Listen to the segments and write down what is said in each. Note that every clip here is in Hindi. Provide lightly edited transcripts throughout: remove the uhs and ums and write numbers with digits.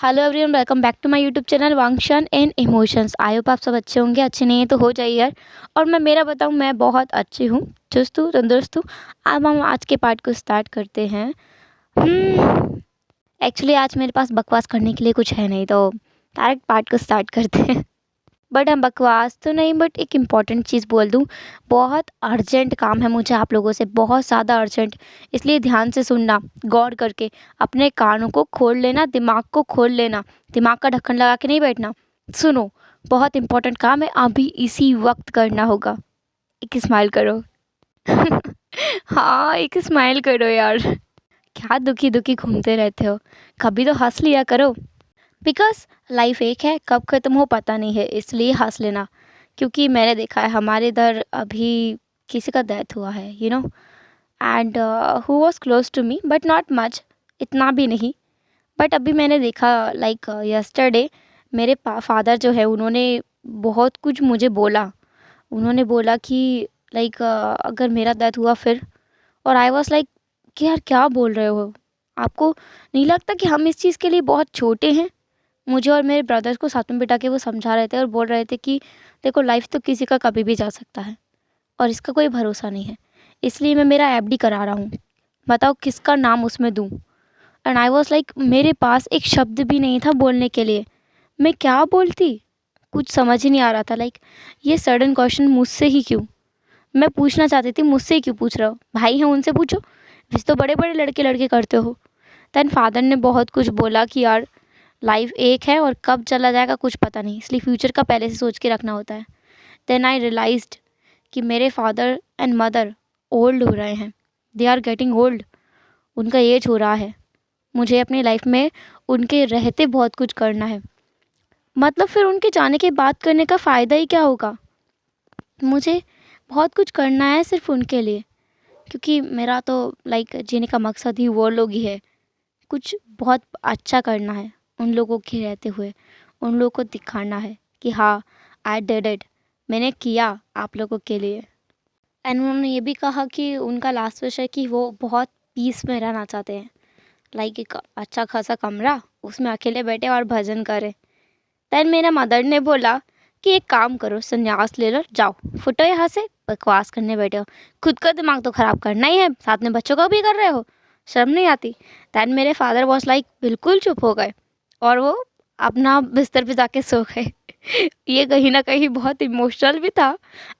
Hello everyone, welcome back to my YouTube channel वांगशन एंड इमोशंस। आई होप आप सब अच्छे होंगे। अच्छे नहीं है तो हो जाइए यार। और मैं मेरा बताऊं, मैं बहुत अच्छी हूँ, चुस्त हूँ, तंदुरुस्त हूँ। अब हम आज के पार्ट को स्टार्ट करते हैं। एक्चुअली आज मेरे पास बकवास करने के लिए कुछ है नहीं, तो डायरेक्ट पार्ट को स्टार्ट करते हैं। बट हम बकवास तो नहीं, बट एक इम्पॉर्टेंट चीज़ बोल दूँ। बहुत अर्जेंट काम है मुझे आप लोगों से, बहुत ज़्यादा अर्जेंट। इसलिए ध्यान से सुनना, गौर करके अपने कानों को खोल लेना, दिमाग को खोल लेना। दिमाग का ढक्कन लगा के नहीं बैठना। सुनो, बहुत इम्पोर्टेंट काम है, अभी इसी वक्त करना होगा। एक स्माइल करो। हाँ, एक स्माइल करो यार। क्या दुखी दुखी घूमते रहते हो, कभी तो हंस लिया करो। बिकॉज लाइफ एक है, कब ख़त्म हो पता नहीं है, इसलिए हंस लेना। क्योंकि मैंने देखा है हमारे इधर अभी किसी का डेथ हुआ है, and who was close to me but not much, इतना भी नहीं। बट अभी मैंने देखा लाइक यस्टरडे मेरे फादर जो है उन्होंने बहुत कुछ मुझे बोला। उन्होंने बोला कि लाइक अगर मेरा डेथ हुआ फिर। और आई वॉज लाइक कि यार क्या बोल रहे हो, आपको नहीं लगता कि हम इस चीज़ के लिए बहुत छोटे हैं। मुझे और मेरे ब्रदर्स को साथ में बिठा के वो समझा रहे थे और बोल रहे थे कि देखो, लाइफ तो किसी का कभी भी जा सकता है और इसका कोई भरोसा नहीं है। इसलिए मैं मेरा एफडी करा रहा हूँ, बताओ किसका नाम उसमें दूँ। एंड आई वॉज लाइक, मेरे पास एक शब्द भी नहीं था बोलने के लिए। मैं क्या बोलती, कुछ समझ ही नहीं आ रहा था। लाइक ये सडन क्वेश्चन मुझसे ही क्यों, मैं पूछना चाहती थी मुझसे ही क्यों पूछ रहे हो, भाई हैं उनसे पूछो, वैसे तो बड़े बड़े लड़के लड़के करते हो। दैन फादर ने बहुत कुछ बोला कि यार लाइफ एक है और कब चला जाएगा कुछ पता नहीं, इसलिए फ्यूचर का पहले से सोच के रखना होता है। देन आई रियलाइज्ड कि मेरे फादर एंड मदर ओल्ड हो रहे हैं, दे आर गेटिंग ओल्ड, उनका एज हो रहा है। मुझे अपनी लाइफ में उनके रहते बहुत कुछ करना है। मतलब फिर उनके जाने के बाद करने का फ़ायदा ही क्या होगा। मुझे बहुत कुछ करना है सिर्फ उनके लिए, क्योंकि मेरा तो लाइक जीने का मकसद ही वो लोग ही है। कुछ बहुत अच्छा करना है उन लोगों के रहते हुए, उन लोगों को दिखाना है कि हाँ, आई डिड इट, मैंने किया आप लोगों के लिए। एंड उन्होंने ये भी कहा कि उनका लास्ट विश है कि वो बहुत पीस में रहना चाहते हैं। लाइक एक अच्छा खासा कमरा, उसमें अकेले बैठे और भजन करें। देन मेरा मदर ने बोला कि एक काम करो, संन्यास ले लो, जाओ फुटो यहाँ से, बकवास करने बैठे हो, खुद का दिमाग तो ख़राब करना ही है, साथ में बच्चों का भी कर रहे हो, शर्म नहीं आती। दैन मेरे फादर वॉज लाइक बिल्कुल चुप हो गए और वो अपना बिस्तर पे जाके सो गए। ये कहीं ना कहीं बहुत इमोशनल भी था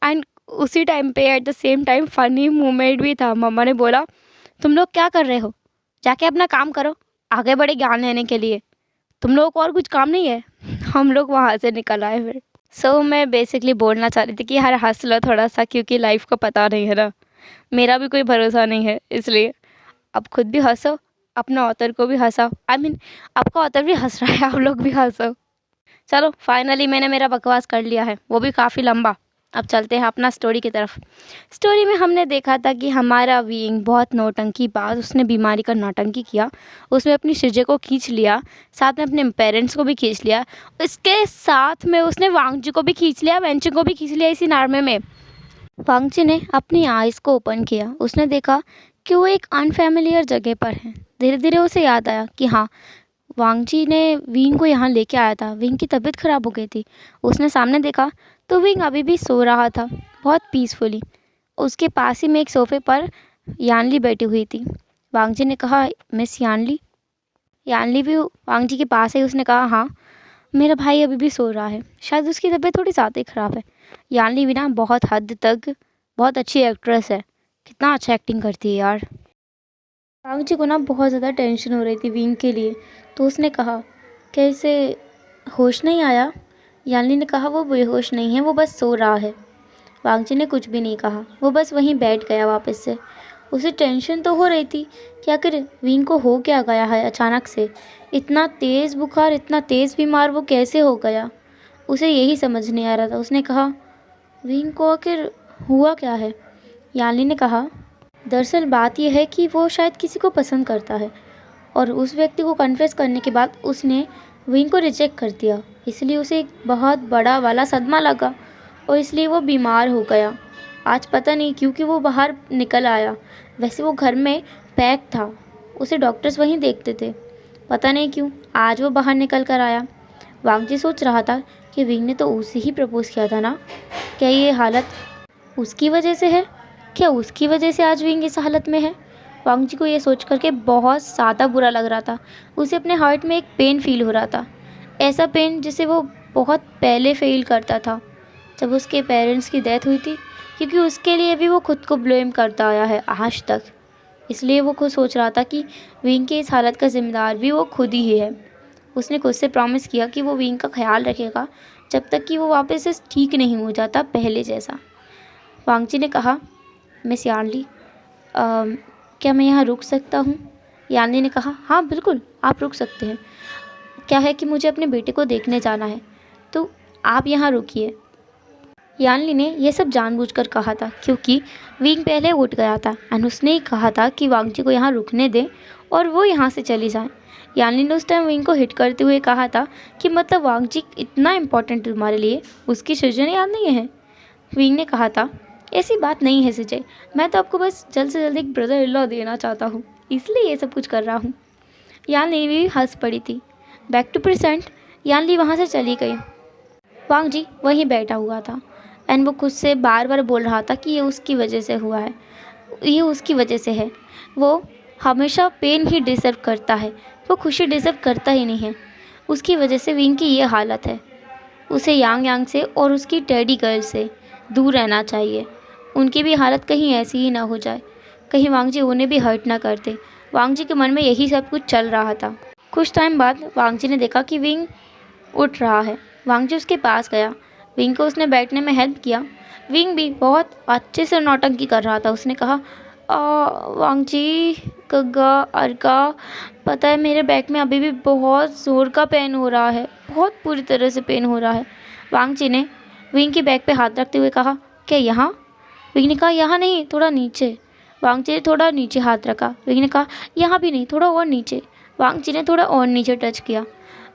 एंड उसी टाइम पे at the same time funny moment भी था। मम्मा ने बोला, तुम लोग क्या कर रहे हो, जाके अपना काम करो, आगे बढ़े ज्ञान लेने के लिए, तुम लोगों को और कुछ काम नहीं है। हम लोग वहाँ से निकल आए फिर। मैं बेसिकली बोलना चाह रही थी कि यार हंस लो थोड़ा सा, क्योंकि लाइफ का पता नहीं है ना, मेरा भी कोई भरोसा नहीं है। इसलिए अब खुद भी हंसो, अपना ऑथर को भी हंसाओ। आई मीन आपका ऑथर भी हंस रहा है, आप लोग भी हंसो। चलो फाइनली मैंने मेरा बकवास कर लिया है, वो भी काफ़ी लंबा। अब चलते हैं अपना स्टोरी की तरफ। स्टोरी में हमने देखा था कि हमारा विंग बहुत नौटंकी बाज, उसने बीमारी का नौटंकी किया, उसमें अपनी शिजे को खींच लिया, साथ में अपने पेरेंट्स को भी खींच लिया, इसके साथ में उसने वांगजी को भी खींच लिया, वेंची को भी खींच लिया इसी नार्मे में। वांगची ने अपनी आइज़ को ओपन किया, उसने देखा कि वो एक अनफेमिलियर जगह पर है। धीरे धीरे उसे याद आया कि हाँ, वांगजी ने विंग को यहाँ लेके आया था, विंग की तबीयत ख़राब हो गई थी। उसने सामने देखा तो विंग अभी भी सो रहा था, बहुत पीसफुली। उसके पास ही में एक सोफ़े पर यानली बैठी हुई थी। वांगजी ने कहा, मिस यानली। यानली भी वांगजी के पास है, उसने कहा, हाँ मेरा भाई अभी भी सो रहा है, शायद उसकी तबीयत थोड़ी ज़्यादा ही ख़राब है। यानली भी ना बहुत हद तक बहुत अच्छी एक्ट्रेस है, कितना अच्छा एक्टिंग करती है यार। वांगजी को ना बहुत ज़्यादा टेंशन हो रही थी विंग के लिए, तो उसने कहा, क्या इसे होश नहीं आया। यानली ने कहा, वो बेहोश नहीं है, वो बस सो रहा है। वांगजी ने कुछ भी नहीं कहा, वो बस वहीं बैठ गया वापस से। उसे टेंशन तो हो रही थी कि आखिर विंग को हो क्या गया है अचानक से, इतना तेज़ बुखार, इतना तेज़ बीमार वो कैसे हो गया, उसे यही समझ नहीं आ रहा था। उसने कहा, विंग को आखिर हुआ क्या है। यानली ने कहा, दरअसल बात यह है कि वो शायद किसी को पसंद करता है और उस व्यक्ति को कन्फेस करने के बाद उसने विंग को रिजेक्ट कर दिया, इसलिए उसे एक बहुत बड़ा वाला सदमा लगा और इसलिए वो बीमार हो गया। आज पता नहीं क्योंकि वो बाहर निकल आया, वैसे वो घर में पैक था, उसे डॉक्टर्स वहीं देखते थे। पता नहीं क्यों आज वो बाहर निकल कर आया। वांग जी सोच रहा था कि विंग ने तो उसे ही प्रपोज़ किया था ना, क्या ये हालत उसकी वजह से है? क्या उसकी वजह से आज विंग इस हालत में है? वांग जी को ये सोच कर के बहुत ज़्यादा बुरा लग रहा था। उसे अपने हार्ट में एक पेन फ़ील हो रहा था, ऐसा पेन जिसे वो बहुत पहले फ़ील करता था जब उसके पेरेंट्स की डेथ हुई थी, क्योंकि उसके लिए भी वो खुद को ब्लेम करता आया है आज तक। इसलिए वो खुद सोच रहा था कि विंग की इस हालत का ज़िम्मेदार भी वो खुद ही है। उसने खुद से प्रॉमिस किया कि वो विंग का ख्याल रखेगा जब तक कि वो वापस से ठीक नहीं हो जाता पहले जैसा। वांग जी ने कहा, मिस यानली, क्या मैं यहाँ रुक सकता हूँ? यानली ने कहा, हाँ बिल्कुल आप रुक सकते हैं। क्या है कि मुझे अपने बेटे को देखने जाना है, तो आप यहाँ रुकिए। यानली ने यह सब जानबूझकर कहा था क्योंकि विंग पहले उठ गया था एंड उसने ही कहा था कि वांग जी को यहाँ रुकने दें और वो यहाँ से चली जाए। यानली ने उस टाइम विंग को हिट करते हुए कहा था कि मतलब वांग जी इतना इम्पोर्टेंट तुम्हारे लिए, उसकी सृजन याद नहीं है? विंग ने कहा था, ऐसी बात नहीं है संजय, मैं तो आपको बस जल्द से जल्द एक ब्रदर इन लॉ देना चाहता हूँ, इसलिए ये सब कुछ कर रहा हूँ। यानली भी हंस पड़ी थी। बैक टू प्रेजेंट, यानली वहाँ से चली गई। वांग जी वहीं बैठा हुआ था एंड वो खुद से बार बार बोल रहा था कि ये उसकी वजह से हुआ है, ये उसकी वजह से है। वो हमेशा पेन ही डिज़र्व करता है, वो खुशी डिज़र्व करता ही नहीं है। उसकी वजह से विंग की ये हालत है। उसे यांग यांग से और उसकी टेडी गर्ल से दूर रहना चाहिए। उनकी भी हालत कहीं ऐसी ही ना हो जाए, कहीं वांग जी उन्हें भी हर्ट ना करते। वांग जी के मन में यही सब कुछ चल रहा था। कुछ टाइम बाद वांग जी ने देखा कि विंग उठ रहा है। वांग जी उसके पास गया, विंग को उसने बैठने में हेल्प किया। विंग भी बहुत अच्छे से नौटंकी कर रहा था। उसने कहा, वांग जी, गग्गा, अर्का, पता है मेरे बैक में अभी भी बहुत ज़ोर का पेन हो रहा है, बहुत बुरी तरह से पेन हो रहा है। वांग जी ने विंग की बैक पे हाथ रखते हुए कहा, क्या यहाँ? विंग ने कहा, यहाँ नहीं, थोड़ा नीचे। वांग जी ने थोड़ा नीचे हाथ रखा। विंग ने कहा, यहाँ भी नहीं, थोड़ा और नीचे। वांग जी ने थोड़ा और नीचे टच किया।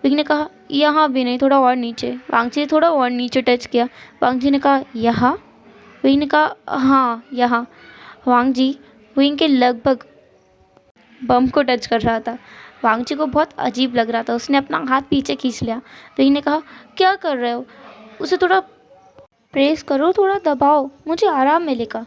विंग ने कहा, यहाँ भी नहीं, थोड़ा और नीचे। वांग जी ने थोड़ा और नीचे टच किया। वांग जी ने कहा, यहाँ? विंग ने कहा, हाँ यहाँ। वांग जी विंग के लगभग बम को टच कर रहा था। वांग जी को बहुत अजीब लग रहा था। उसने अपना हाथ पीछे खींच लिया। विंग ने कहा, क्या कर रहे हो? उसे थोड़ा प्रेस करो, थोड़ा दबाओ, मुझे आराम मिलेगा।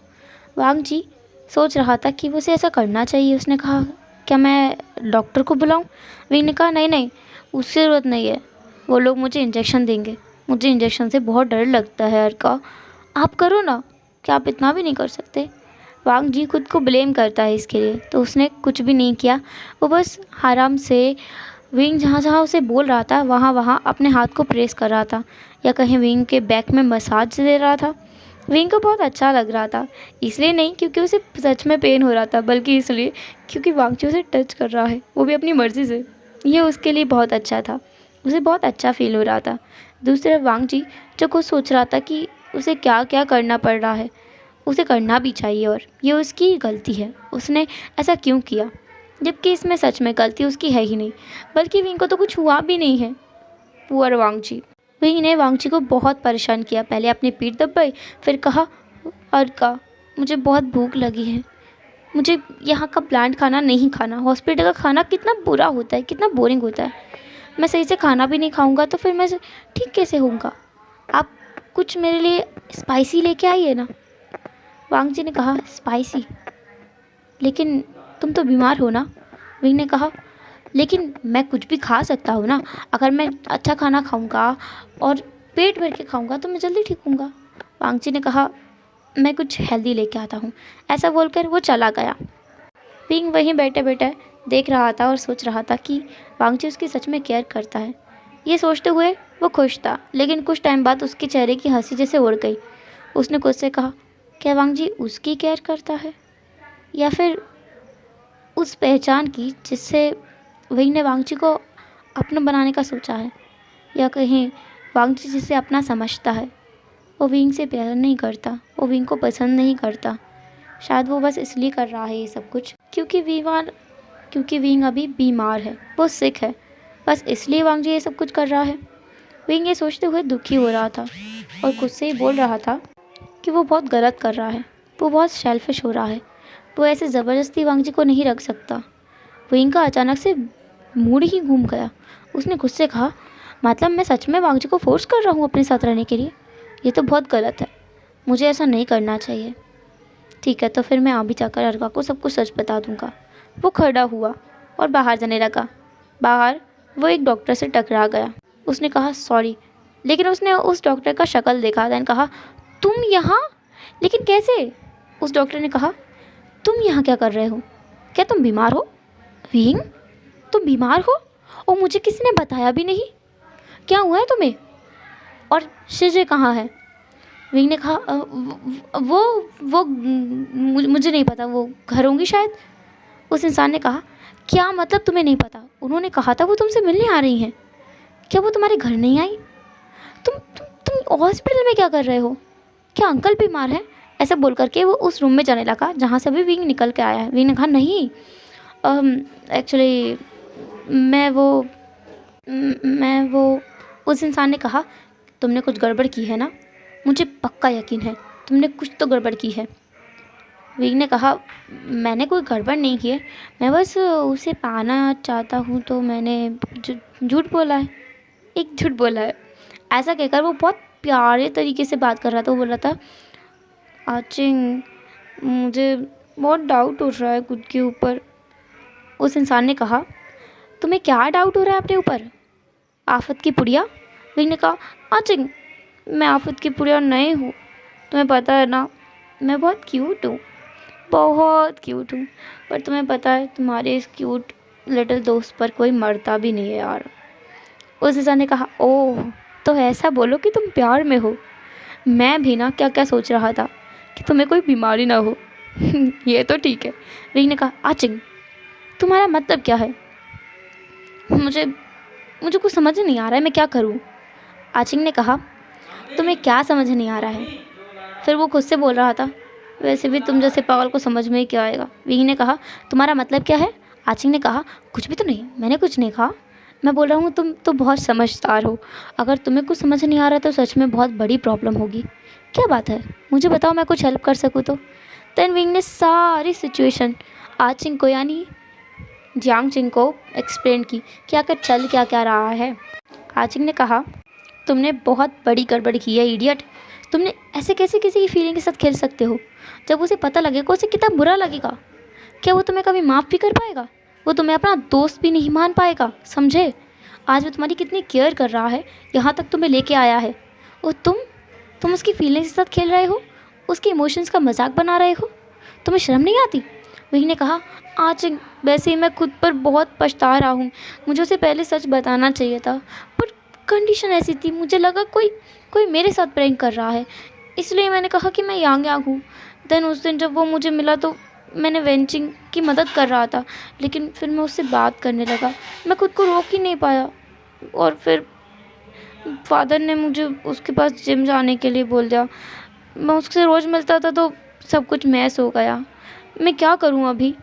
वांग जी सोच रहा था कि उसे ऐसा करना चाहिए। उसने कहा, क्या मैं डॉक्टर को बुलाऊं? विंग ने कहा, नहीं नहीं, उसकी ज़रूरत नहीं है, वो लोग मुझे इंजेक्शन देंगे, मुझे इंजेक्शन से बहुत डर लगता है। अर्का, आप करो ना, क्या आप इतना भी नहीं कर सकते? वांग जी खुद को ब्लेम करता है इसके लिए, तो उसने कुछ भी नहीं किया। वो बस आराम से विंग जहाँ जहाँ उसे बोल रहा था वहाँ वहाँ अपने हाथ को प्रेस कर रहा था, या कहीं विंग के बैक में मसाज दे रहा था। विंग को बहुत अच्छा लग रहा था, इसलिए नहीं क्योंकि उसे सच में पेन हो रहा था, बल्कि इसलिए क्योंकि वांग जी उसे टच कर रहा है, वो भी अपनी मर्ज़ी से। ये उसके लिए बहुत अच्छा था, उसे बहुत अच्छा फील हो रहा था। दूसरी तरफ वांग जी जो कुछ सोच रहा था कि उसे क्या क्या करना पड़ रहा है, उसे करना भी चाहिए और ये उसकी गलती है, उसने ऐसा क्यों किया, जबकि इसमें सच में गलती उसकी है ही नहीं, बल्कि विंग को तो कुछ हुआ भी नहीं है। पुअर वांग जी। विंग ने वांग जी को बहुत परेशान किया। पहले अपनी पीठ दबाई, फिर कहा, अर्का, मुझे बहुत भूख लगी है, मुझे यहाँ का प्लांट खाना नहीं खाना, हॉस्पिटल का खाना कितना बुरा होता है, कितना बोरिंग होता है, मैं सही से खाना भी नहीं खाऊंगा तो फिर मैं ठीक कैसे होऊंगा? आप कुछ मेरे लिए स्पाइसी लेके आइए ना। वांग जी ने कहा, स्पाइसी? लेकिन तुम तो बीमार हो ना। विंग ने कहा, लेकिन मैं कुछ भी खा सकता हूँ ना, अगर मैं अच्छा खाना खाऊंगा और पेट भर के खाऊंगा तो मैं जल्दी ठीक होऊंगा। वांग जी ने कहा, मैं कुछ हेल्दी लेके आता हूँ। ऐसा बोलकर वो चला गया। विंग वहीं बैठे बैठे देख रहा था और सोच रहा था कि वांग जी उसकी सच में केयर करता है। ये सोचते हुए वो खुश था, लेकिन कुछ टाइम बाद उसके चेहरे की हंसी जैसे उड़ गई। उसने खुद से कहा, क्या वांग जी उसकी केयर करता है, या फिर उस पहचान की जिससे विंग ने वांग जी को अपना बनाने का सोचा है, या कहीं वांग जी जिसे अपना समझता है वो विंग से प्यार नहीं करता, वो विंग को पसंद नहीं करता। शायद वो बस इसलिए कर रहा है ये सब कुछ क्योंकि विंग अभी बीमार है, वो सिक है, बस इसलिए वांग जी ये सब कुछ कर रहा है। विंग ये सोचते हुए दुखी हो रहा था और खुद से ही बोल रहा था कि वो बहुत गलत कर रहा है, वो बहुत सेल्फिश हो रहा है, वो ऐसे ज़बरदस्ती वांग जी को नहीं रख सकता। विंग का अचानक से मूड ही घूम गया। उसने गुस्से से कहा, मतलब मैं सच में वांगजी को फोर्स कर रहा हूँ अपने साथ रहने के लिए? ये तो बहुत गलत है, मुझे ऐसा नहीं करना चाहिए। ठीक है, तो फिर मैं अभी जाकर अर्का को सब कुछ सच बता दूंगा। वो खड़ा हुआ और बाहर जाने लगा। बाहर वो एक डॉक्टर से टकरा गया। उसने कहा सॉरी, लेकिन उसने उस डॉक्टर का शक्ल देखा। दैन कहा, तुम यहाँ? लेकिन कैसे? उस डॉक्टर ने कहा, तुम यहाँ क्या कर रहे हो? क्या तुम बीमार हो? विंग, तुम बीमार हो और मुझे किसी ने बताया भी नहीं? क्या हुआ है तुम्हें? और शिजे कहाँ है? विंग ने कहा, वो मुझे नहीं पता, वो घर होंगी शायद। उस इंसान ने कहा, क्या मतलब तुम्हें नहीं पता? उन्होंने कहा था वो तुमसे मिलने आ रही हैं। क्या वो तुम्हारे घर नहीं आई? तुम हॉस्पिटल में क्या कर रहे हो? क्या अंकल बीमार हैं? ऐसा बोल करके वो उस रूम में जाने लगा जहाँ से अभी विंग निकल के आया है। विंग ने कहा, नहीं, एक्चुअली मैं वो उस इंसान ने कहा, तुमने कुछ गड़बड़ की है ना? मुझे पक्का यकीन है तुमने कुछ तो गड़बड़ की है। विंग ने कहा, मैंने कोई गड़बड़ नहीं की है, मैं बस उसे पाना चाहता हूँ, तो मैंने झूठ बोला है, एक झूठ बोला है। ऐसा कहकर वो बहुत प्यारे तरीके से बात कर रहा था। वो बोल रहा था, आचिंग, मुझे बहुत डाउट हो रहा है खुद के ऊपर। उस इंसान ने कहा, तुम्हें क्या डाउट हो रहा है अपने ऊपर? आफत की पुड़िया? विंग ने कहा, आचिंग, मैं आफत की पुड़िया नहीं हूँ, तुम्हें पता है ना, मैं बहुत क्यूट हूँ, बहुत क्यूट हूँ। पर तुम्हें पता है, तुम्हारे इस क्यूट लिटिल दोस्त पर कोई मरता भी नहीं है यार। उस इंसान ने कहा, ओह, तो ऐसा बोलो कि तुम प्यार में हो। मैं भी ना क्या क्या सोच रहा था कि तुम्हें कोई बीमारी ना हो। ये तो ठीक है। विंग ने कहा, आचिंग, तुम्हारा मतलब क्या है? मुझे कुछ समझ नहीं आ रहा है, मैं क्या करूं? आचिंग ने कहा, तुम्हें क्या समझ नहीं आ रहा है? फिर वो खुद से बोल रहा था, वैसे भी तुम जैसे पागल को समझ में ही क्या आएगा। विंग ने कहा, तुम्हारा मतलब क्या है? आचिंग ने कहा, कुछ भी तो नहीं, मैंने कुछ नहीं कहा। मैं बोल रहा हूँ तुम तो बहुत समझदार हो। अगर तुम्हें कुछ समझ नहीं आ रहा तो सच में बहुत बड़ी प्रॉब्लम होगी। क्या बात है, मुझे बताओ, मैं कुछ हेल्प कर सकूँ तो। देन विंग ने सारी सिचुएशन आचिंग को यानी जियांग चिंग को एक्सप्लेन की कि आखिर चल क्या क्या रहा है। आचिंग ने कहा, तुमने बहुत बड़ी गड़बड़ की है इडियट। तुमने ऐसे कैसे किसी की फीलिंग के साथ खेल सकते हो? जब उसे पता लगेगा उसे कितना बुरा लगेगा। क्या वो तुम्हें कभी माफ़ भी कर पाएगा? वो तुम्हें अपना दोस्त भी नहीं मान पाएगा, समझे? आज वो तुम्हारी कितनी केयर कर रहा है, यहाँ तक तुम्हें लेके आया है, और तुम उसकी फीलिंग्स के साथ खेल रहे हो, उसके इमोशंस का मजाक बना रहे हो। तुम्हें शर्म नहीं आती? वही ने कहा, आज वैसे ही मैं खुद पर बहुत पछता रहा हूँ, मुझे उसे पहले सच बताना चाहिए था, पर कंडीशन ऐसी थी, मुझे लगा कोई मेरे साथ प्रैंक कर रहा है, इसलिए मैंने कहा कि मैं यांग यांग हूँ। देन उस दिन जब वो मुझे मिला तो मैंने वेंचिंग की मदद कर रहा था, लेकिन फिर मैं उससे बात करने लगा, मैं खुद को रोक ही नहीं पाया, और फिर फादर ने मुझे उसके पास जिम जाने के लिए बोल दिया। मैं उससे रोज़ मिलता था तो सब कुछ मैस हो गया, मैं क्या करूं अभी?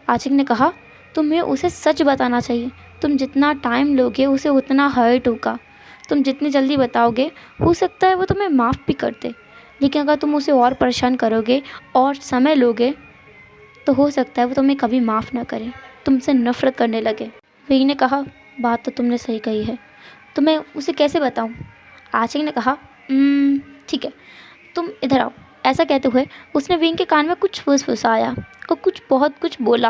आशिक ने कहा, तुम्हें उसे सच बताना चाहिए, तुम जितना टाइम लोगे उसे उतना हर्ट होगा। तुम जितनी जल्दी बताओगे हो सकता है वो तुम्हें माफ़ भी कर दे, लेकिन अगर तुम उसे और परेशान करोगे और समय लोगे तो हो सकता है वो तुम्हें कभी माफ़ ना करे, तुमसे नफ़रत करने लगे। वी ने कहा, बात तो तुमने सही कही है, तो मैं उसे कैसे बताऊं? आशिक ने कहा, ठीक है, तुम इधर आओ। ऐसा कहते हुए उसने विंग के कान में कुछ फुसफुसाया और बहुत कुछ बोला।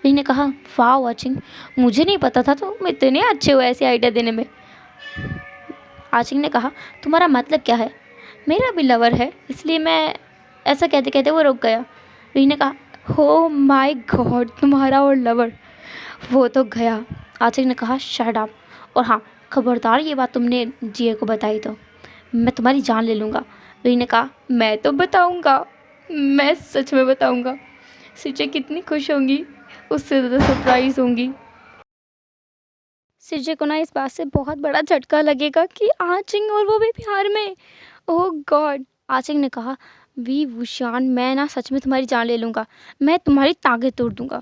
विंग ने कहा, वाह वाचिंग, मुझे नहीं पता था तुम इतने अच्छे हो ऐसे आइडिया देने में। आशिक ने कहा, तुम्हारा मतलब क्या है? मेरा भी लवर है, इसलिए मैं ऐसा कहते कहते वो रुक गया। विंग ने कहा, हो माय गॉड, तुम्हारा और लवर, वो तो गया। आशिक ने कहा, शट अप, और हाँ, खबरदार ये बात तुमने जिया को बताई तो मैं तुम्हारी जान ले लूँगा। विंग ने कहा, मैं तो बताऊँगा, मैं सच में बताऊँगा। सिजे कितनी खुश होंगी, उससे ज़्यादा सरप्राइज़ होंगी। सिजे को ना इस बात से बहुत बड़ा झटका लगेगा कि आचिंग और वो भी प्यार में। ओह गॉड। आचिंग ने कहा, वी वुशान, मैं ना सच में तुम्हारी जान ले लूँगा, मैं तुम्हारी टांगें तोड़ दूँगा,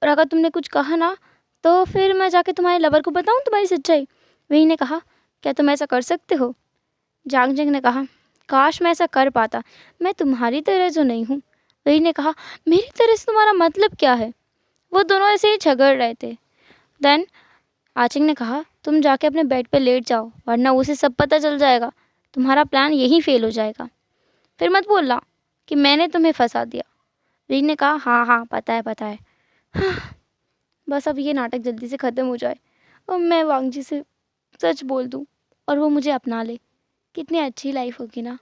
और अगर तुमने कुछ कहा ना तो फिर मैं जाके तुम्हारे लवर को बताऊँ तुम्हारी सच्चाई। वी ने कहा, क्या तुम ऐसा कर सकते हो? जांग जिंग ने कहा, काश मैं ऐसा कर पाता, मैं तुम्हारी तरह जो नहीं हूँ। वी ने कहा, मेरी तरह से तुम्हारा मतलब क्या है? वो दोनों ऐसे ही झगड़ रहे थे। देन आचिंग ने कहा, तुम जाके अपने बेड पे लेट जाओ, वरना उसे सब पता चल जाएगा। तुम्हारा प्लान यहीं फेल हो जाएगा। फिर मत बोलना कि मैंने तुम्हें फंसा दिया। विंग ने कहा, हाँ हाँ पता है पता है। बस अब ये नाटक जल्दी से ख़त्म हो जाए और मैं वांग जी से सच बोल दूँ और वो मुझे अपना ले। कितनी अच्छी लाइफ होगी ना।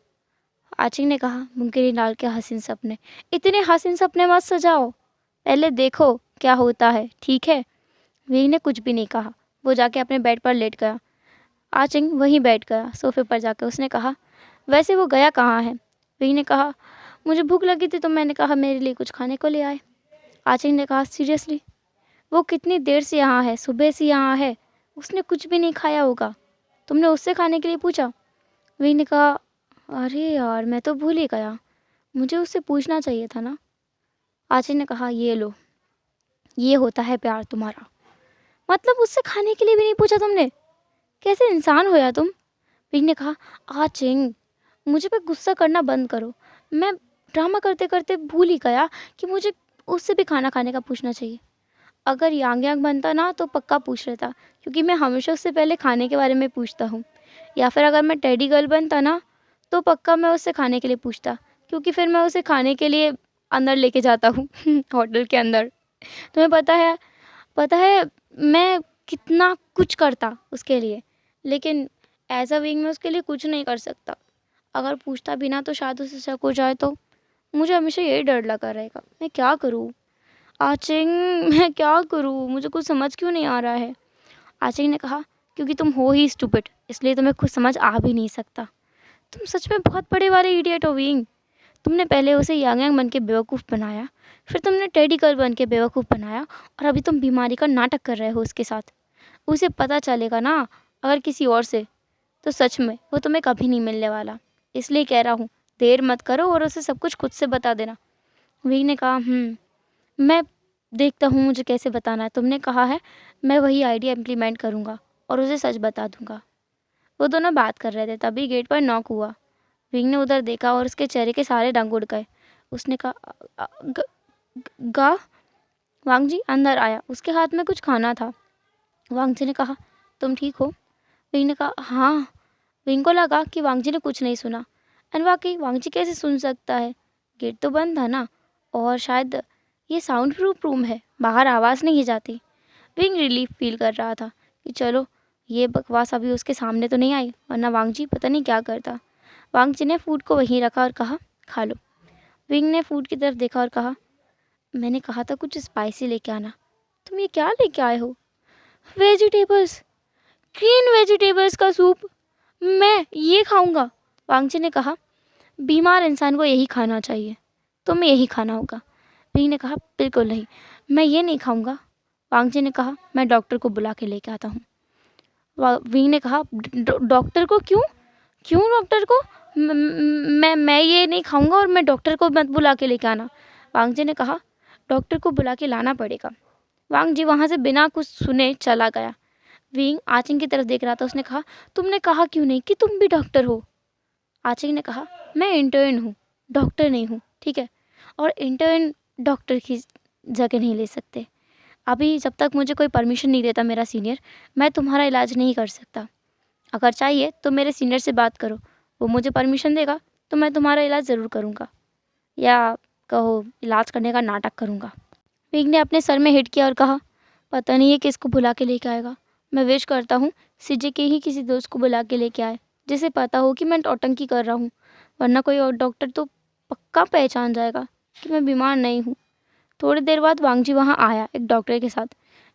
आचिंग ने कहा, मुमकिन डाल के हसीन सपने, इतने हसीन सपने मत सजाओ, पहले देखो क्या होता है, ठीक है। विंग ने कुछ भी नहीं कहा। वो जाके अपने बेड पर लेट गया। आचिंग वहीं बैठ गया सोफे पर जाकर। उसने कहा, वैसे वो गया कहाँ है? विंग ने कहा, मुझे भूख लगी थी तो मैंने कहा मेरे लिए कुछ खाने को ले आए। आचिंग ने कहा, सीरियसली? वो कितनी देर से यहाँ है, सुबह से यहाँ है, उसने कुछ भी नहीं खाया होगा, तुमने उससे खाने के लिए पूछा? विंग ने कहा, अरे यार मैं तो भूल ही गया, मुझे उससे पूछना चाहिए था ना। आचिंग ने कहा, ये लो, ये होता है प्यार तुम्हारा। मतलब उससे खाने के लिए भी नहीं पूछा तुमने? कैसे इंसान हो यार तुम। विंग ने कहा, आचिंग मुझे पे गुस्सा करना बंद करो। मैं ड्रामा करते करते भूल ही गया कि मुझे उससे भी खाना खाने का पूछना चाहिए। अगर यांग यांग बनता ना तो पक्का पूछ लेता, क्योंकि मैं हमेशा उससे पहले खाने के बारे में पूछता हूँ। या फिर अगर मैं टेडी गर्ल बनता ना तो पक्का मैं उससे खाने के लिए पूछता, क्योंकि फिर मैं उसे खाने के लिए अंदर लेके जाता हूँ होटल के अंदर। तुम्हें पता है मैं कितना कुछ करता उसके लिए, लेकिन एज अ विंग मैं उसके लिए कुछ नहीं कर सकता। अगर पूछता भी ना तो शायद उसे शक हो जाए तो। मुझे हमेशा यही डर लगा रहेगा। मैं क्या करूँ आचिंग, मैं क्या करूँ, मुझे कुछ समझ क्यों नहीं आ रहा है। आचिंग ने कहा, क्योंकि तुम हो ही स्टूपिड, इसलिए तुम्हें कुछ समझ आ भी नहीं सकता। तुम सच में बहुत बड़े वाले इडियट हो विंग। तुमने पहले उसे यांग यांग बन के बेवकूफ़ बनाया, फिर तुमने टेडी गर्ल बन के बेवकूफ़ बनाया, और अभी तुम बीमारी का नाटक कर रहे हो उसके साथ। उसे पता चलेगा ना अगर किसी और से, तो सच में वो तुम्हें कभी नहीं मिलने वाला। इसलिए कह रहा हूँ, देर मत करो और उसे सब कुछ खुद से बता देना। विंग ने कहा, मैं देखता हूँ मुझे कैसे बताना है। तुमने कहा है, मैं वही आइडिया इम्प्लीमेंट करूँगा और उसे सच बता दूँगा। वो दोनों बात कर रहे थे, तभी गेट पर नॉक हुआ। विंग ने उधर देखा और उसके चेहरे के सारे रंग उड़ गए। उसने कहा, "अ, ग, गा वांग जी अंदर आया, उसके हाथ में कुछ खाना था। वांग जी ने कहा, तुम ठीक हो? विंग ने कहा, हाँ। विंग को लगा कि वांग जी ने कुछ नहीं सुना। एंड वाकई वांग जी कैसे सुन सकता है, गेट तो बंद था ना, और शायद ये साउंड प्रूफ रूम है, बाहर आवाज़ नहीं जाती। विंग रिलीफ फील कर रहा था कि चलो ये बकवास अभी उसके सामने तो नहीं आई, वरना वांग जी पता नहीं क्या करता। वांग जी ने फूड को वहीं रखा और कहा, खा लो। विंग ने फूड की तरफ देखा और कहा, मैंने कहा था कुछ स्पाइसी लेके आना, तुम ये क्या लेके आए हो? वेजिटेबल्स, ग्रीन वेजिटेबल्स का सूप, मैं ये खाऊंगा? वांग जी ने कहा, बीमार इंसान को यही खाना चाहिए, तुम्हें यही खाना होगा। विंग ने कहा, बिल्कुल नहीं, मैं ये नहीं खाऊंगा। वांग जी ने कहा, मैं डॉक्टर को बुला के लेके आता हूँ। विंग ने कहा, डॉक्टर को क्यों? क्यों डॉक्टर को? मैं ये नहीं खाऊंगा और मैं डॉक्टर को मत बुला के लेके आना। वांग जी ने कहा, डॉक्टर को बुला के लाना पड़ेगा। वांग जी वहाँ से बिना कुछ सुने चला गया। विंग आचिंग की तरफ देख रहा था। उसने कहा, तुमने कहा क्यों नहीं कि तुम भी डॉक्टर हो? आचिंग ने कहा, मैं इंटर्न हूँ, डॉक्टर नहीं हूँ, ठीक है। और इंटर्न डॉक्टर की जगह नहीं ले सकते। अभी जब तक मुझे कोई परमिशन नहीं देता मेरा सीनियर, मैं तुम्हारा इलाज नहीं कर सकता। अगर चाहिए तो मेरे सीनियर से बात करो, वो मुझे परमिशन देगा तो मैं तुम्हारा इलाज ज़रूर करूँगा, या कहो इलाज करने का नाटक करूँगा। विंग ने अपने सर में हिट किया और कहा, पता नहीं ये किसको बुला के लेके आएगा। मैं विश करता हूँ सीजे के ही किसी दोस्त को बुला के लेके आए, जिसे पता हो कि मैं टौटंकी कर रहा हूँ, वरना कोई और डॉक्टर तो पक्का पहचान जाएगा कि मैं बीमार नहीं हूँ। थोड़ी देर बाद वांग जी वहाँ आया एक डॉक्टर के साथ,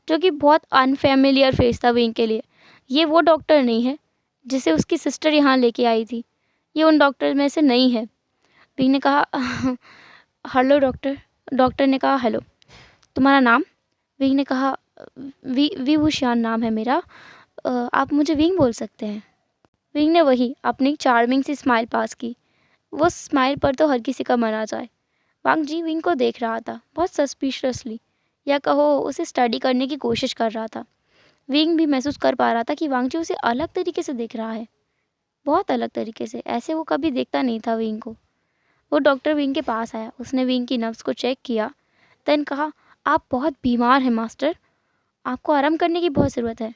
जो कि बहुत अनफेमिलियर फेस था विंग के लिए। ये वो डॉक्टर नहीं है जिसे उसकी सिस्टर यहाँ लेके आई थी, ये उन डॉक्टर में से नहीं है। विंग ने कहा, हेलो डॉक्टर। डॉक्टर ने कहा, हेलो, तुम्हारा नाम? विंग ने कहा, विभूषान नाम है मेरा, आप मुझे विंग बोल सकते हैं। विंग ने वही अपनी चार्मिंग सी स्माइल पास की। वो स्माइल पर तो हर किसी का मन आ जाए। वांग जी विंग को देख रहा था बहुत सस्पिशियसली, या कहो उसे स्टडी करने की कोशिश कर रहा था। विंग भी महसूस कर पा रहा था कि वांग जी उसे अलग तरीके से देख रहा है, बहुत अलग तरीके से, ऐसे वो कभी देखता नहीं था विंग को। वो डॉक्टर विंग के पास आया, उसने विंग की नब्ज़ को चेक किया, देन कहा, आप बहुत बीमार हैं मास्टर, आपको आराम करने की बहुत ज़रूरत है।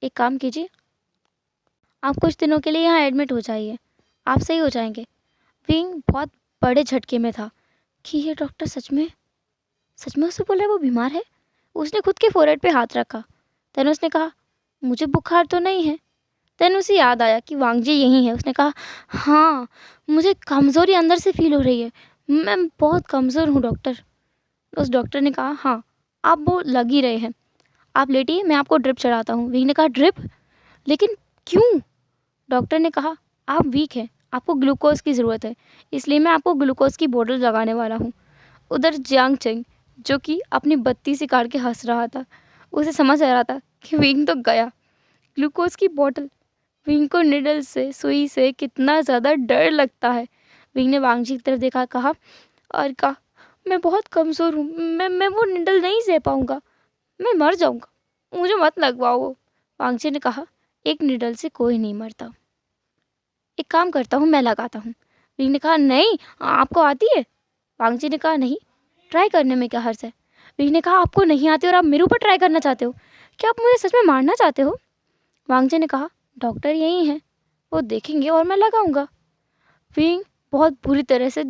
एक काम कीजिए, आप कुछ दिनों के लिए यहाँ एडमिट हो जाइए, आप सही हो जाएंगे। विंग बहुत बड़े झटके में था कि ये डॉक्टर सच में उससे बोल रहा है वो बीमार है। उसने खुद के फोrehead पे हाथ रखा। देन उसने कहा, मुझे बुखार तो नहीं है। देन उसे याद आया कि वांगजी यहीं है। उसने कहा, हाँ, मुझे कमज़ोरी अंदर से फील हो रही है, मैं बहुत कमज़ोर हूँ डॉक्टर। उस डॉक्टर ने कहा, हाँ, आप वो लग ही रहे हैं, आप लेटिए, मैं आपको ड्रिप चढ़ाता हूँ। विंग ने कहा, ड्रिप? लेकिन क्यों? डॉक्टर ने कहा, आप वीक हैं, आपको ग्लूकोज़ की ज़रूरत है, इसलिए मैं आपको ग्लूकोज़ की बोतल लगाने वाला हूँ। उधर जियांग चेंग, जो कि अपनी बत्ती से काट के हंस रहा था, उसे समझ आ रहा था कि विंग तो गया। ग्लूकोज़ की बोतल, विंग को निडल से, सुई से कितना ज़्यादा डर लगता है। विंग ने वांगजी की तरफ देखा, कहा, और कहा, मैं बहुत कमज़ोर हूँ, मैं वो निडल नहीं सह पाऊँगा, मैं मर जाऊँगा, मुझे मत लगवाओ वो। वांगजी ने कहा, एक निडल से कोई नहीं मरता, एक काम करता हूँ, मैं लगाता हूँ। विंग ने कहा, नहीं, आपको आती है? वांगजी ने कहा, नहीं, ट्राई करने में क्या हर्ज है। विंग ने कहा, आपको नहीं आती और आप मेरे ऊपर ट्राई करना चाहते हो? क्या आप मुझे सच में मारना चाहते हो? वांगजी ने कहा, डॉक्टर यही हैं, वो देखेंगे और मैं लगाऊंगा। विंग बहुत बुरी तरह से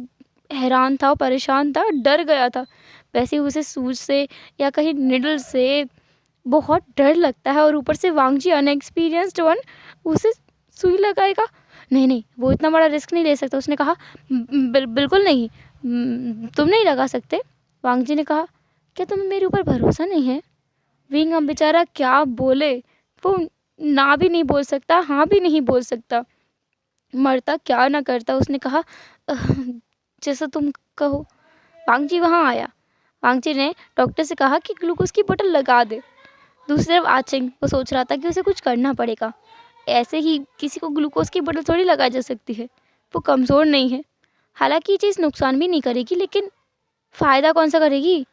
हैरान था, परेशान था, डर गया था। वैसे ही उसे सूज से या कहीं निडल से बहुत डर लगता है और ऊपर से वांगजी अनएक्सपीरियंस्ड वन उसे सुई लगाएगा। नहीं नहीं, वो इतना बड़ा रिस्क नहीं ले सकता। उसने कहा, बिल्कुल नहीं, तुम नहीं लगा सकते। वांगजी ने कहा, क्या तुम्हें मेरे ऊपर भरोसा नहीं है? विंग अब बेचारा क्या बोले, वो ना भी नहीं बोल सकता, हाँ भी नहीं बोल सकता, मरता क्या ना करता। उसने कहा, "अह, जैसा तुम कहो।" वांगजी वहाँ आया। वांगजी ने डॉक्टर से कहा कि ग्लूकोज की बोतल लगा दे। दूसरी तरफ आचिंग, वो सोच रहा था कि उसे कुछ करना पड़ेगा। ऐसे ही किसी को ग्लूकोज की बोतल थोड़ी लगाई जा सकती है, वो कमज़ोर नहीं है। हालांकि ये चीज़ नुकसान भी नहीं करेगी, लेकिन फ़ायदा कौन सा करेगी।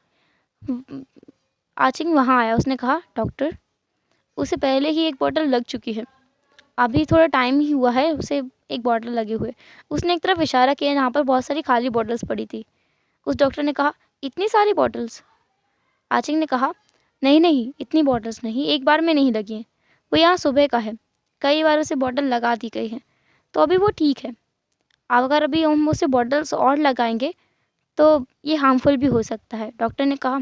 आचिंग वहाँ आया। उसने कहा, डॉक्टर, उसे पहले ही एक बोतल लग चुकी है, अभी थोड़ा टाइम ही हुआ है उसे एक बॉटल लगे हुए। उसने एक तरफ इशारा किया जहाँ पर बहुत सारी खाली बॉटल्स पड़ी थी। उस डॉक्टर ने कहा, इतनी सारी बॉटल्स? आचिंग ने कहा, नहीं नहीं, इतनी बॉटल्स नहीं, एक बार में नहीं लगी हैं, वो यहाँ सुबह का है, कई बार उसे बॉटल लगा दी गई है, तो अभी वो ठीक है। अगर अभी हम उसे बॉटल्स और लगाएंगे तो ये हार्मफुल भी हो सकता है। डॉक्टर ने कहा,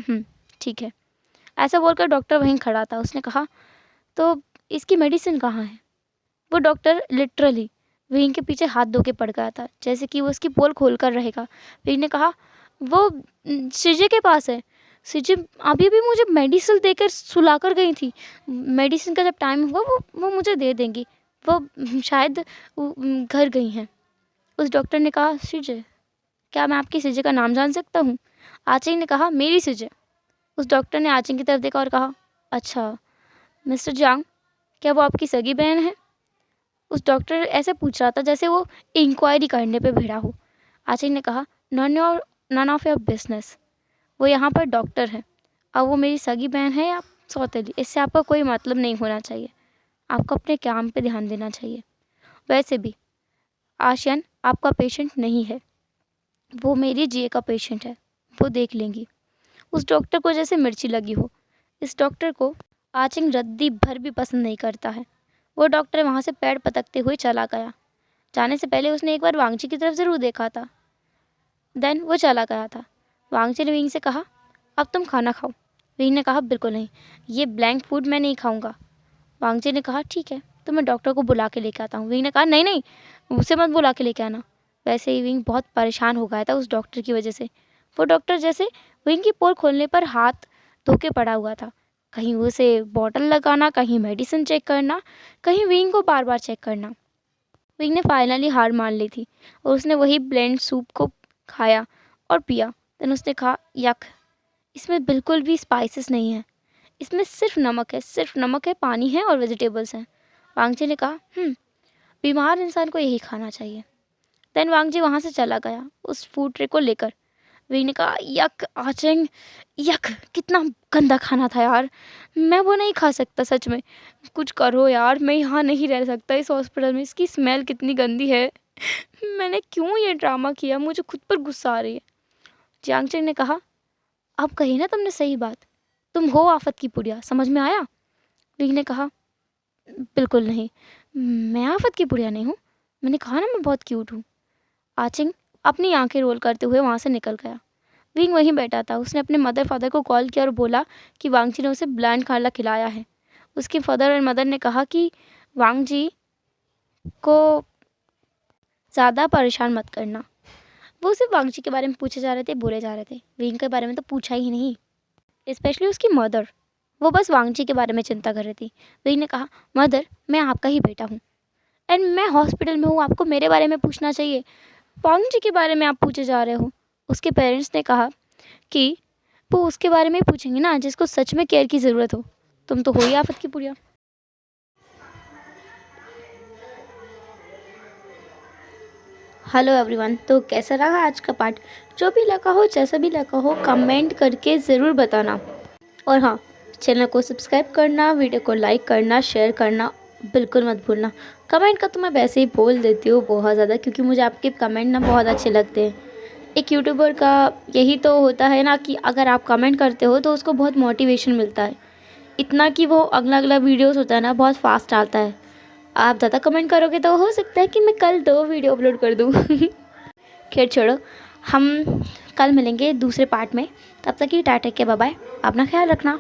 ठीक है। ऐसा बोलकर डॉक्टर वहीं खड़ा था। उसने कहा, तो इसकी मेडिसिन कहाँ है? वो डॉक्टर लिटरली विंग के पीछे हाथ धो के पड़ गया था, जैसे कि वो उसकी पोल खोल कर रहेगा। विंग ने कहा, वो सीजे के पास है। सीजे अभी भी मुझे मेडिसिन देकर सुला कर गई थी, मेडिसिन का जब टाइम हुआ वो मुझे दे देंगी, वो शायद घर गई हैं। उस डॉक्टर ने कहा, सीजे, क्या मैं आपकी सीजे का नाम जान सकता हूँ? आचिंग ने कहा, मेरी सीजे। उस डॉक्टर ने आचिंग की तरफ देखा और कहा, अच्छा, मिस्टर जांग, क्या वो आपकी सगी बहन है? उस डॉक्टर ऐसे पूछ रहा था जैसे वो इंक्वायरी करने पे भिड़ा हो। आचिंग ने कहा, नन ऑफ योर बिजनेस, वो यहाँ पर डॉक्टर है, अब वो मेरी सगी बहन है या सौतेली, इससे आपका कोई मतलब नहीं होना चाहिए, आपको अपने काम पे ध्यान देना चाहिए। वैसे भी आशियन आपका पेशेंट नहीं है, वो मेरी जीए का पेशेंट है, वो देख लेंगी। उस डॉक्टर को जैसे मिर्ची लगी हो। इस डॉक्टर को आचिंग रद्दी भर भी पसंद नहीं करता है। वो डॉक्टर वहाँ से पैर पटकते हुए चला गया। जाने से पहले उसने एक बार वांगजी की तरफ ज़रूर देखा था। देन वो चला गया था। वांगजी ने विंग से कहा, अब तुम खाना खाओ। विंग ने कहा, बिल्कुल नहीं, ये ब्लैंक फूड मैं नहीं खाऊंगा। वांगजी ने कहा, ठीक है, तो मैं डॉक्टर को बुला के लेके आता हूँ। विंग ने कहा, नहीं नहीं, उसे मत बुला के लेके आना। वैसे ही विंग बहुत परेशान हो गया था उस डॉक्टर की वजह से। वो डॉक्टर जैसे विंग की पोल खोलने पर हाथ धो के पड़ा हुआ था। कहीं उसे बॉटल लगाना, कहीं मेडिसिन चेक करना, कहीं विंग को बार बार चेक करना। विंग ने फाइनली हार मान ली थी और उसने वही ब्लेंड सूप को खाया और पिया। देन उसने कहा, यक, इसमें बिल्कुल भी स्पाइसेस नहीं है, इसमें सिर्फ नमक है, सिर्फ नमक है, पानी है और वेजिटेबल्स हैं। वांगजी ने कहा, बीमार इंसान को यही खाना चाहिए। देन वांगजी वहाँ से चला गया उस फूड ट्रे को लेकर। विंग ने कहा, यक आचिंग, यक, कितना गंदा खाना था यार, मैं वो नहीं खा सकता, सच में कुछ करो यार, मैं यहाँ नहीं रह सकता इस हॉस्पिटल में, इसकी स्मेल कितनी गंदी है, मैंने क्यों ये ड्रामा किया, मुझे खुद पर गुस्सा आ रही है। जियांगचेंग ने कहा, अब कही ना तुमने सही बात, तुम हो आफत की पुड़िया, समझ में आया? विंग ने कहा, बिल्कुल नहीं, मैं आफ़त की बुढ़िया नहीं हूँ। मैंने कहा ना मैं बहुत क्यूट हूँ। आचिंग अपनी आँखें रोल करते हुए वहाँ से निकल गया। विंग वहीं बैठा था। उसने अपने मदर फादर को कॉल किया और बोला कि वांगजी ने उसे ब्लैंड खाना खिलाया है। उसके फादर और मदर ने कहा कि वांगजी को ज़्यादा परेशान मत करना। वो सिर्फ वांगजी के बारे में पूछे जा रहे थे, बोले जा रहे थे। विंग के बारे में तो पूछा ही नहीं, स्पेशली उसकी मदर। वो बस वांगजी के बारे में चिंता कर रही थी। विंग ने कहा, मदर मैं आपका ही बेटा हूँ एंड मैं हॉस्पिटल में हूँ, आपको मेरे बारे में पूछना चाहिए। वांगजी के बारे में आप पूछे जा रहे हो। उसके पेरेंट्स ने कहा कि वो उसके बारे में ही पूछेंगे ना जिसको सच में केयर की ज़रूरत हो। तुम तो हो ही आफत की पुड़िया। हेलो एवरीवन, तो कैसा रहा आज का पार्ट? जो भी लगा हो, जैसा भी लगा हो, कमेंट करके ज़रूर बताना। और हाँ, चैनल को सब्सक्राइब करना, वीडियो को लाइक करना, शेयर करना बिल्कुल मत भूलना। कमेंट का तो मैं वैसे ही बोल देती हूँ बहुत ज़्यादा, क्योंकि मुझे आपके कमेंट ना बहुत अच्छे लगते हैं। एक यूट्यूबर का यही तो होता है ना कि अगर आप कमेंट करते हो तो उसको बहुत मोटिवेशन मिलता है। इतना कि वो अगला अगला वीडियोस होता है ना बहुत फास्ट आता है। आप ज़्यादा कमेंट करोगे तो हो सकता है कि मैं कल 2 वीडियो अपलोड कर दूँ। खैर छोड़ो, हम कल मिलेंगे दूसरे पार्ट में। तब तक की टाटा, के बाय बाय। अपना ख्याल रखना।